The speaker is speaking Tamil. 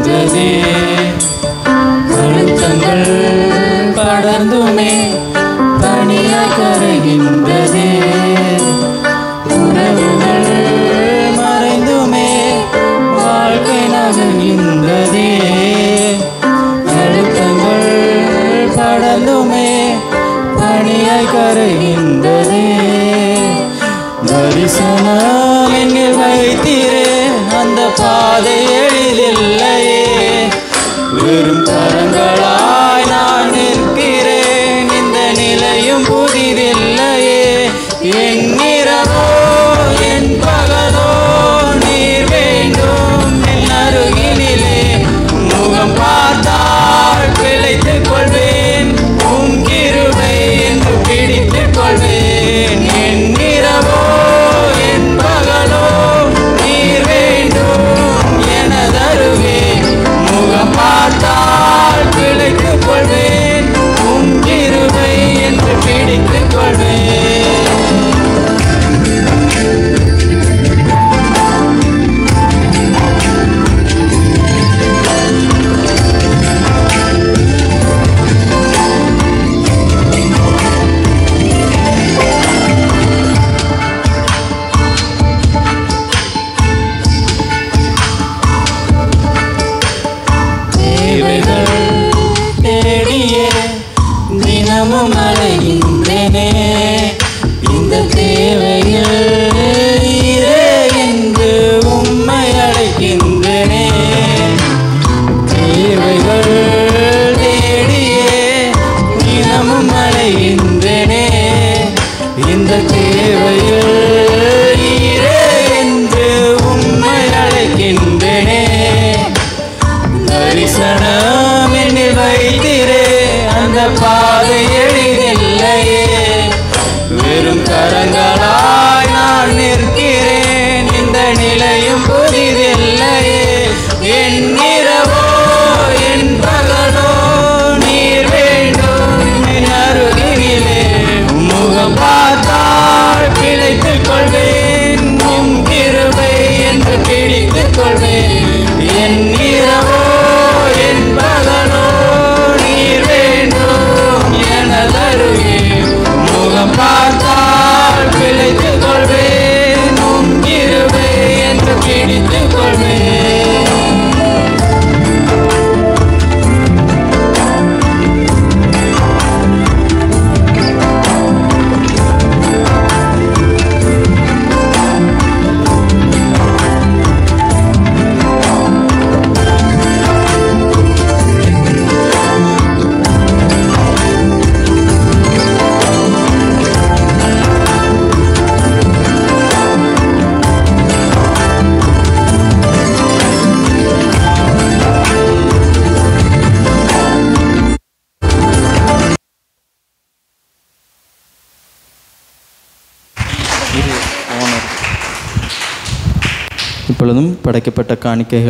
கரைகின்றதே, அழுத்தங்கள் படர்ந்துமே பனியாய் கரைகின்றதே, உறவுகள் மறைந்துமே வாழ்க்கை நகர்கின்றதே, அழுத்தங்கள் படர்ந்துமே பனியாய் கரைகின்றதே. தரிசனம் என்னில் வைத்தீரே, அந்த பாதை எளிதில்லையே, வெறும் கரங்களாய் நான் நிற்கிறேன், இந்த நிலையும் புதிதில்லையே. என் இரவோ என் பகலோ நீர் வேண்டும் என் அருகினிலே, முகம் பார்த்தால் பிழைத்துக் கொள்வேன், உம் கிருபை என்று பிடித்துக் கொள்வேன். என் இரவோ என் பகலோ நீர் வேண்டும் எனதருவே, முகம் பார்த்தால் பிழைத்துக் கொள்வேன், உம் கிருபை என்று பிடித்துக் கொள்வேன். தேவைகள் தேடியே தினமும் அலைகின்றேனே, இந்த தேவையில் நீரே என்று உம்மை அழைக்கின்றேனே. தேவைகள் தேடியே தினமும் அலைகின்றேனே, இந்த தேவையில் நீரே என்று உம்மை அழைக்கின்றேனே. தரிசனம் என்னில் வைத்தீரே, அந்த பாதை எளிதில்லையே, வெறும் கரங்களாய் நான் நிற்கிறேன், இந்த நிலையும் புதிதில்லையே. என் இரவோ என் பகலோ நீர் வேண்டும் என் அருகினிலே, முகம் பார்த்தால் பிழைத்துக் கொள்வேன், உம் கிருபை என்று பிடித்துக் கொள்வேன். என் இரவோ என் பகலோ நீர் வேண்டும் எனதருகே, முகம் பார்த்தால் பிழைத்துக் கொள்வேன், உம் கிருபை என்று பிடித்துக் கொள்வேன். இப்பொழுதும் படைக்கப்பட்ட காணிக்கைகள்